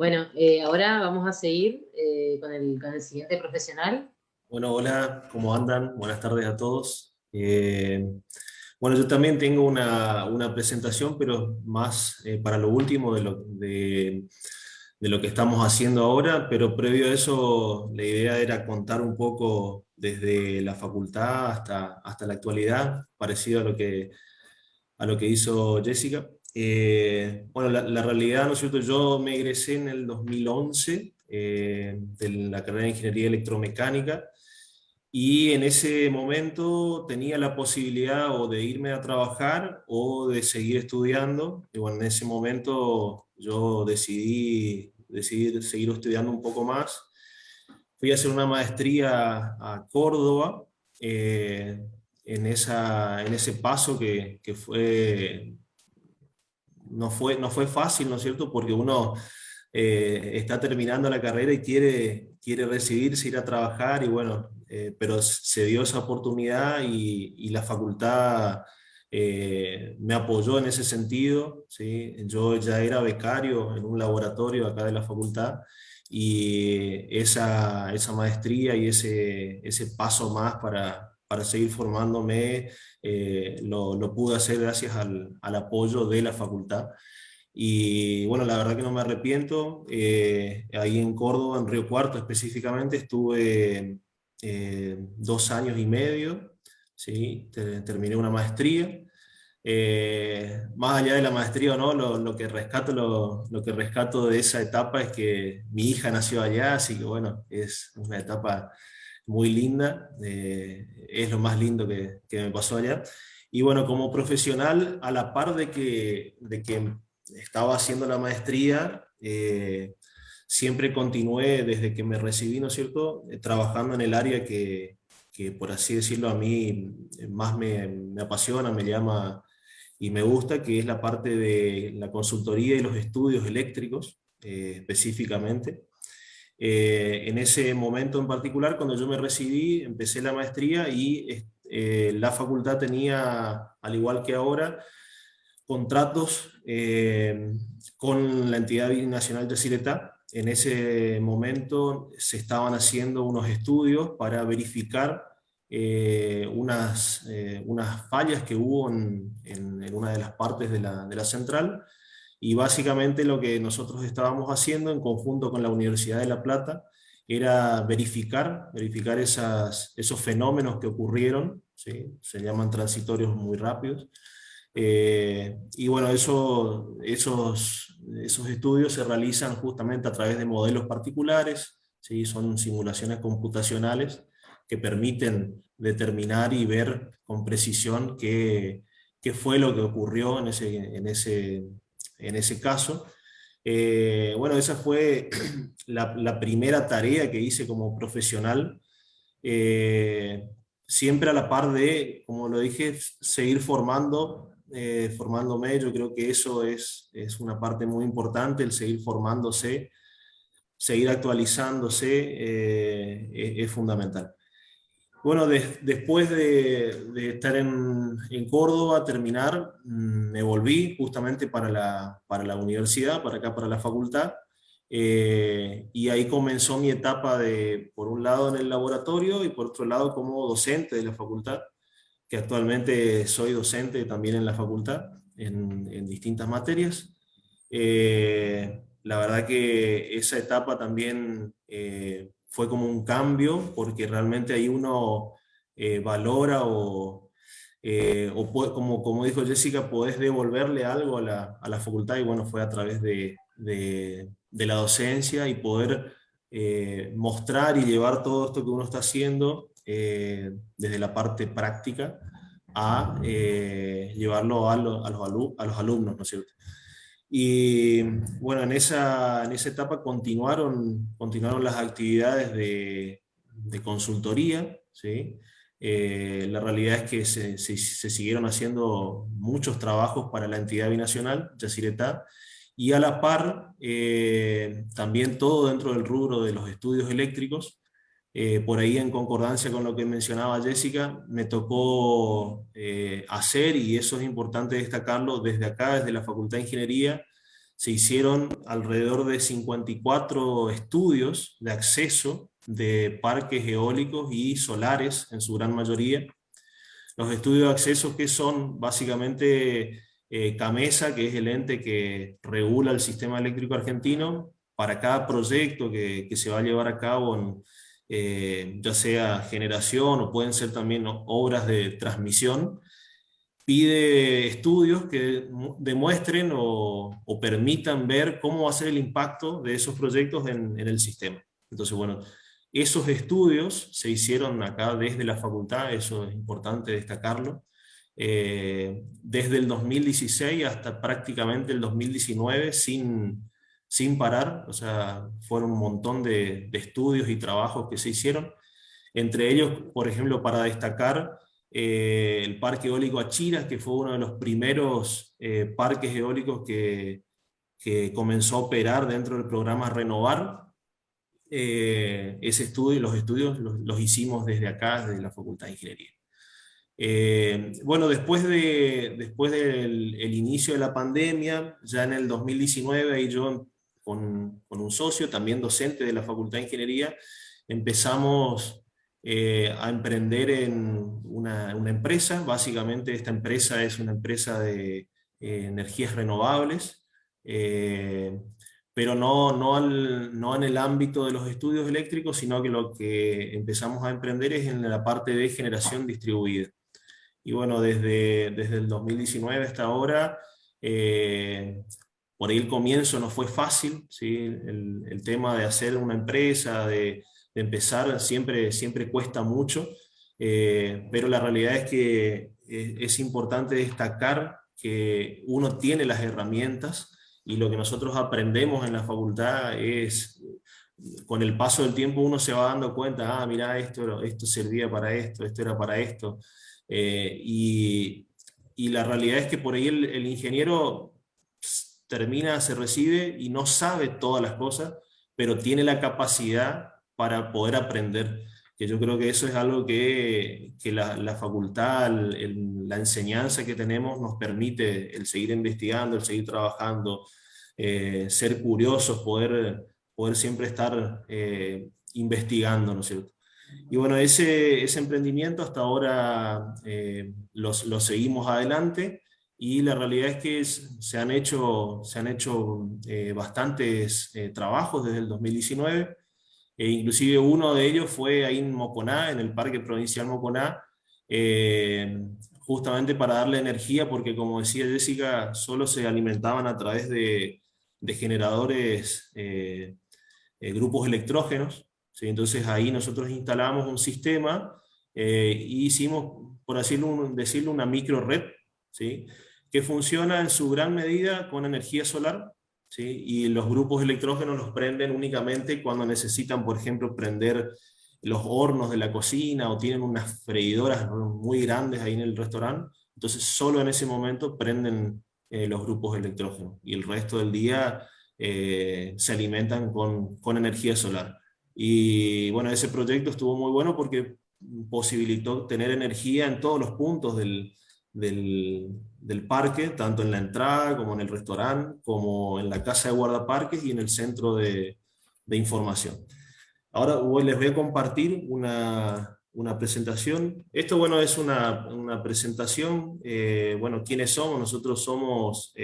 Bueno, ahora vamos a seguir con el siguiente profesional. Bueno, hola, ¿cómo andan? Buenas tardes a todos. Bueno, yo también tengo una presentación, pero más para lo último de lo que estamos haciendo ahora, pero previo a eso la idea era contar un poco desde la facultad hasta la actualidad, parecido a lo que hizo Jessica. Bueno, la realidad, ¿no es cierto? Yo me egresé en el 2011 de la carrera de Ingeniería Electromecánica. Y en ese momento tenía la posibilidad o de irme a trabajar o de seguir estudiando. Y bueno, en ese momento yo decidí seguir estudiando un poco más. Fui a hacer una maestría a Córdoba, en ese paso que no fue fácil, ¿no es cierto? Porque uno está terminando la carrera y quiere recibirse, ir a trabajar, y bueno, pero se dio esa oportunidad y la facultad me apoyó en ese sentido, ¿sí? Yo ya era becario en un laboratorio acá de la facultad, y esa maestría y ese paso más para seguir formándome, lo pude hacer gracias al apoyo de la facultad. Y bueno, la verdad que no me arrepiento. Ahí en Córdoba, en Río Cuarto específicamente, estuve 2 años y medio, ¿sí? Terminé una maestría. Más allá de la maestría o no, lo que rescato de esa etapa es que mi hija nació allá, así que bueno, es una etapa muy linda, es lo más lindo que me pasó allá. Y bueno, como profesional, a la par de que estaba haciendo la maestría, siempre continué desde que me recibí, ¿no es cierto?, trabajando en el área que, por así decirlo, a mí más me apasiona, me llama y me gusta, que es la parte de la consultoría y los estudios eléctricos, específicamente. En ese momento en particular, cuando yo me recibí, empecé la maestría y la facultad tenía, al igual que ahora, contratos con la entidad binacional Yacyretá. En ese momento se estaban haciendo unos estudios para verificar unas fallas que hubo en una de las partes de la central, y básicamente lo que nosotros estábamos haciendo en conjunto con la Universidad de La Plata era verificar esos fenómenos que ocurrieron, ¿sí? Se llaman transitorios muy rápidos. Y bueno, esos estudios se realizan justamente a través de modelos particulares, ¿sí? Son simulaciones computacionales que permiten determinar y ver con precisión qué fue lo que ocurrió en ese caso. Bueno, esa fue la primera tarea que hice como profesional, eh, siempre a la par de, como lo dije, seguir formándome. Yo creo que eso es una parte muy importante, el seguir formándose, seguir actualizándose, es fundamental. Bueno, después de estar en Córdoba, terminar, me volví justamente para la universidad, para acá, para la facultad, y ahí comenzó mi etapa por un lado en el laboratorio y por otro lado como docente de la facultad, que actualmente soy docente también en la facultad, en distintas materias. La verdad que esa etapa también fue como un cambio, porque realmente ahí uno valora como dijo Jessica, podés devolverle algo a la facultad, y bueno, fue a través de la docencia y poder mostrar y llevar todo esto que uno está haciendo desde la parte práctica a llevarlo a los alumnos, ¿no es cierto? Y bueno, en esa etapa continuaron las actividades de consultoría, ¿sí? La realidad es que se siguieron haciendo muchos trabajos para la entidad binacional, Yacyretá, y a la par, también todo dentro del rubro de los estudios eléctricos. Por ahí, en concordancia con lo que mencionaba Jessica, me tocó hacer, y eso es importante destacarlo, desde acá, desde la Facultad de Ingeniería, se hicieron alrededor de 54 estudios de acceso de parques eólicos y solares, en su gran mayoría. Los estudios de acceso, que son básicamente CAMESA, que es el ente que regula el sistema eléctrico argentino, para cada proyecto que se va a llevar a cabo, ya sea generación o pueden ser también obras de transmisión, pide estudios que demuestren o permitan ver cómo va a ser el impacto de esos proyectos en el sistema. Entonces, bueno, esos estudios se hicieron acá desde la facultad, eso es importante destacarlo, desde el 2016 hasta prácticamente el 2019 sin parar, o sea, fueron un montón de estudios y trabajos que se hicieron, entre ellos, por ejemplo, para destacar el Parque Eólico Achiras, que fue uno de los primeros parques eólicos que comenzó a operar dentro del programa Renovar. Ese estudio, los estudios los hicimos desde acá, desde la Facultad de Ingeniería. Bueno, después del el inicio de la pandemia, ya en el 2019, ahí yo con un socio, también docente de la Facultad de Ingeniería, empezamos a emprender en una empresa. Básicamente esta empresa es una empresa de energías renovables, pero no en el ámbito de los estudios eléctricos, sino que lo que empezamos a emprender es en la parte de generación distribuida. Y bueno, desde el 2019 hasta ahora, por ahí el comienzo no fue fácil, ¿sí? El tema de hacer una empresa, de empezar, siempre cuesta mucho, pero la realidad es que es importante destacar que uno tiene las herramientas, y lo que nosotros aprendemos en la facultad es, con el paso del tiempo uno se va dando cuenta, mira, esto servía para esto era para esto, y la realidad es que por ahí el ingeniero se recibe y no sabe todas las cosas, pero tiene la capacidad para poder aprender, que yo creo que eso es algo que la facultad, la enseñanza que tenemos nos permite, el seguir investigando, el seguir trabajando, ser curiosos, poder siempre estar investigando, ¿no es cierto? Y bueno, ese emprendimiento hasta ahora lo seguimos adelante, y la realidad es que se han hecho bastantes trabajos desde el 2019, inclusive uno de ellos fue ahí en Moconá, en el Parque Provincial Moconá, justamente para darle energía, porque como decía Jessica, solo se alimentaban a través de generadores, grupos electrógenos, ¿sí? Entonces ahí nosotros instalamos un sistema y hicimos, por así decirlo, una micro red, ¿sí? Que funciona en su gran medida con energía solar, ¿sí? Y los grupos electrógenos los prenden únicamente cuando necesitan, por ejemplo, prender los hornos de la cocina o tienen unas freidoras muy grandes ahí en el restaurante. Entonces solo en ese momento prenden los grupos electrógenos, y el resto del día se alimentan con energía solar. Y bueno, ese proyecto estuvo muy bueno porque posibilitó tener energía en todos los puntos del parque, tanto en la entrada como en el restaurante, como en la casa de guardaparques y en el centro de información. Ahora les voy a compartir una presentación. Esto, bueno, es una presentación. Bueno, ¿quiénes somos? Nosotros somos,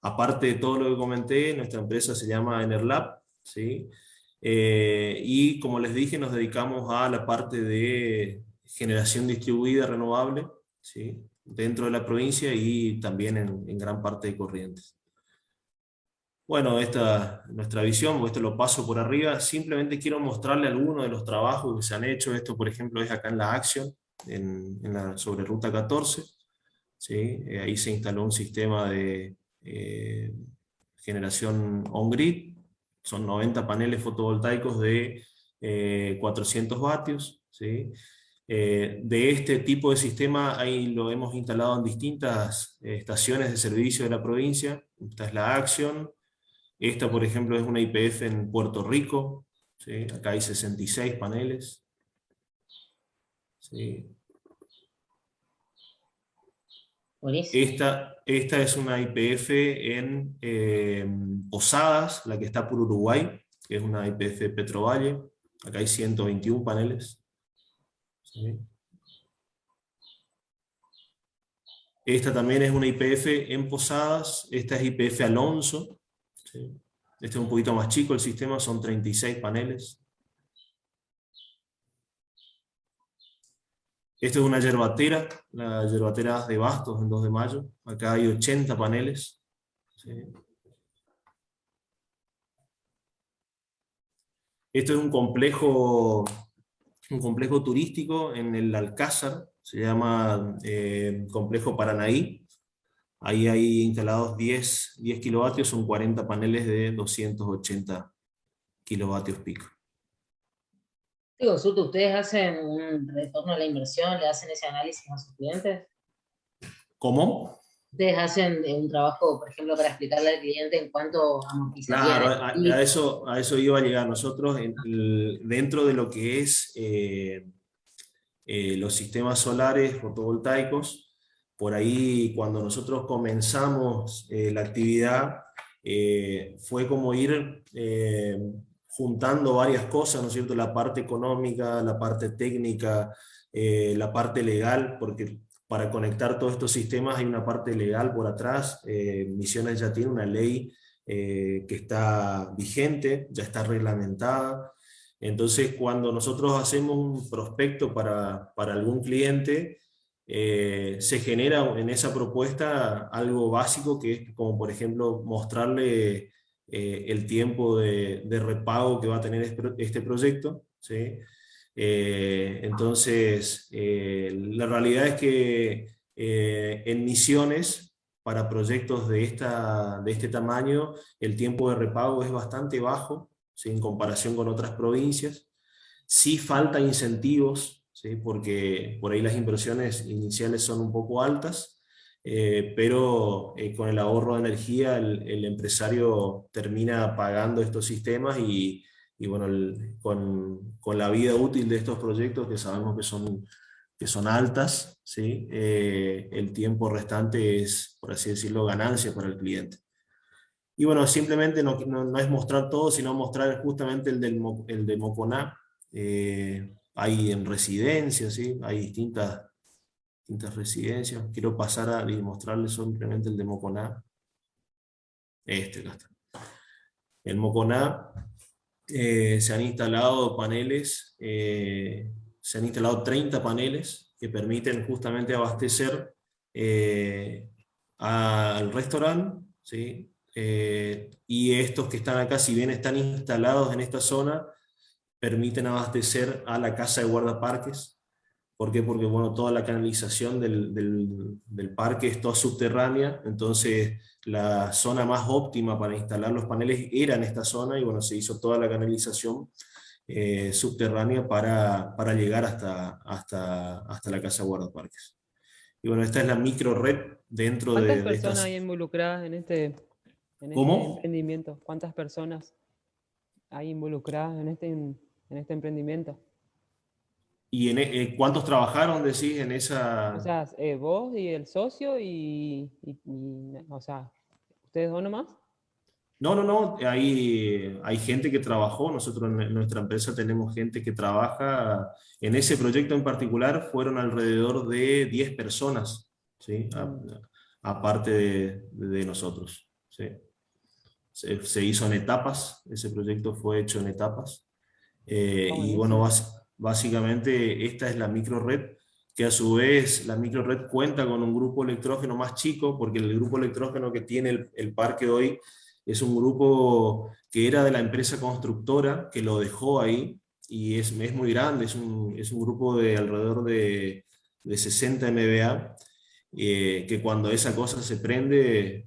aparte de todo lo que comenté, nuestra empresa se llama Enerlab, ¿sí? Y como les dije, nos dedicamos a la parte de generación distribuida renovable, ¿sí? Dentro de la provincia y también en gran parte de Corrientes. Bueno, esta es nuestra visión, esto lo paso por arriba. Simplemente quiero mostrarle algunos de los trabajos que se han hecho. Esto, por ejemplo, es acá en la Action, sobre Ruta 14. ¿Sí? Ahí se instaló un sistema de generación on-grid. Son 90 paneles fotovoltaicos de 400 vatios. ¿Sí? De este tipo de sistema ahí lo hemos instalado en distintas estaciones de servicio de la provincia. Esta es la Action. Esta, por ejemplo, es una YPF en Puerto Rico, ¿sí? Acá hay 66 paneles. ¿Sí? Buenísimo. Esta es una YPF en Posadas, la que está por Uruguay, que es una YPF de Petrovalle. Acá hay 121 paneles. ¿Sí? Esta también es una YPF en Posadas. Esta es YPF Alonso. ¿Sí? Este es un poquito más chico el sistema, son 36 paneles. Esta es una yerbatera, la yerbatera de Bastos en 2 de Mayo. Acá hay 80 paneles. ¿Sí? Esto es un complejo turístico en el Alcázar, se llama Complejo Paranaí. Ahí hay instalados 10 kilovatios, son 40 paneles de 280 kilovatios pico. Te consulto, ¿ustedes hacen un retorno a la inversión? ¿Le hacen ese análisis a sus clientes? ¿Cómo? ¿Ustedes hacen un trabajo, por ejemplo, para explicarle al cliente en cuánto amortizaría Claro, el equipo? a eso iba a llegar. Nosotros, dentro de lo que es los sistemas solares fotovoltaicos, por ahí cuando nosotros comenzamos la actividad, fue como ir juntando varias cosas, ¿no es cierto? La parte económica, la parte técnica, la parte legal, porque para conectar todos estos sistemas hay una parte legal por atrás. Misiones ya tiene una ley que está vigente, ya está reglamentada. Entonces, cuando nosotros hacemos un prospecto para algún cliente, se genera en esa propuesta algo básico que es como, por ejemplo, mostrarle el tiempo de repago que va a tener este proyecto, ¿sí? Entonces, la realidad es que en Misiones, para proyectos de este tamaño, el tiempo de repago es bastante bajo, ¿sí? En comparación con otras provincias. Sí falta incentivos, ¿sí? Porque por ahí las inversiones iniciales son un poco altas, pero con el ahorro de energía el empresario termina pagando estos sistemas y bueno, con la vida útil de estos proyectos que sabemos que son altas, ¿sí? El tiempo restante es, por así decirlo, ganancia para el cliente. Y bueno, simplemente no es mostrar todo, sino mostrar justamente el del Moconá. Hay en residencias, ¿sí? Hay distintas residencias. Quiero pasar y mostrarles simplemente el de Moconá. Acá está. En Moconá se han instalado paneles, se han instalado 30 paneles que permiten justamente abastecer al restaurante, ¿sí? Y estos que están acá, si bien están instalados en esta zona, permiten abastecer a la casa de guardaparques. ¿Por qué? Porque bueno, toda la canalización del parque es toda subterránea, entonces la zona más óptima para instalar los paneles era en esta zona y bueno, se hizo toda la canalización subterránea para llegar hasta la casa de guardaparques. Y bueno, esta es la micro red dentro ¿Cuántas de personas hay estas... involucradas en este ¿Cómo? emprendimiento? ¿Cuántas personas hay involucradas en este emprendimiento? ¿Y cuántos trabajaron, decís, en O esa...? sea, vos y el socio o sea, ¿ustedes dos nomás? No, no, no, hay gente que trabajó, nosotros en nuestra empresa tenemos gente que trabaja, en ese proyecto en particular fueron alrededor de 10 personas, ¿sí? Mm. Aparte de nosotros, ¿sí? Se hizo en etapas, ese proyecto fue hecho en etapas, Está y bueno, buenísimo. básicamente esta es la microred, que a su vez la microred cuenta con un grupo electrógeno más chico, porque el grupo electrógeno que tiene el parque hoy es un grupo que era de la empresa constructora, que lo dejó ahí, y es muy grande, es un grupo de alrededor de 60 MVA, que cuando esa cosa se prende,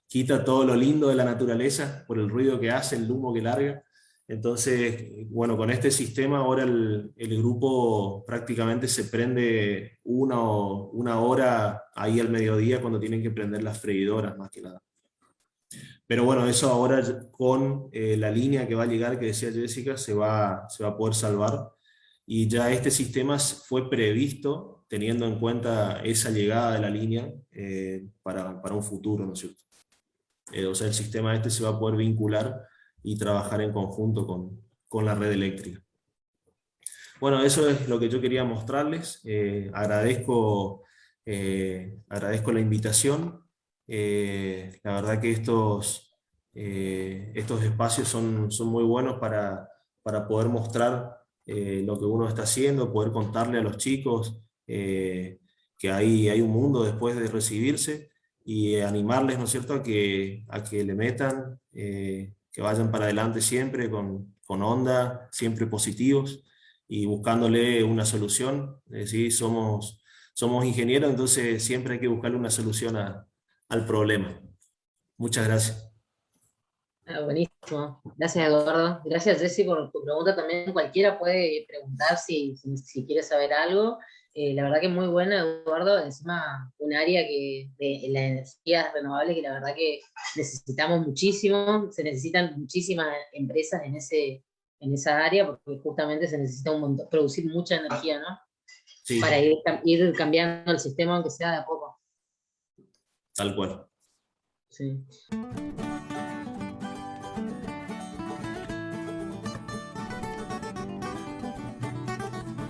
quita todo lo lindo de la naturaleza por el ruido que hace, el humo que larga. Entonces, bueno, con este sistema ahora el grupo prácticamente se prende una hora ahí al mediodía cuando tienen que prender las freidoras, más que nada. Pero bueno, eso ahora con la línea que va a llegar, que decía Jessica, se va a poder salvar. Y ya este sistema fue previsto teniendo en cuenta esa llegada de la línea para un futuro, ¿no es cierto? O sea, el sistema este se va a poder vincular y trabajar en conjunto con la red eléctrica. Bueno, eso es lo que yo quería mostrarles. Agradezco la invitación. La verdad que estos espacios son muy buenos para poder mostrar lo que uno está haciendo, poder contarle a los chicos que hay un mundo después de recibirse, y animarles, ¿no es cierto?, a que le metan, que vayan para adelante siempre con onda, siempre positivos, y buscándole una solución. ¿Sí? Somos ingenieros, entonces siempre hay que buscarle una solución al problema. Muchas gracias. Ah, buenísimo. Gracias, Eduardo. Gracias, Jessy, por tu pregunta también. Cualquiera puede preguntar si quiere saber algo. La verdad que es muy buena, Eduardo. Encima, un área de las energías renovables que la verdad que necesitamos muchísimo. Se necesitan muchísimas empresas en esa área porque justamente se necesita un montón, producir mucha energía, ¿no? Sí, Para ir cambiando el sistema, aunque sea de a poco. tal cual. Sí.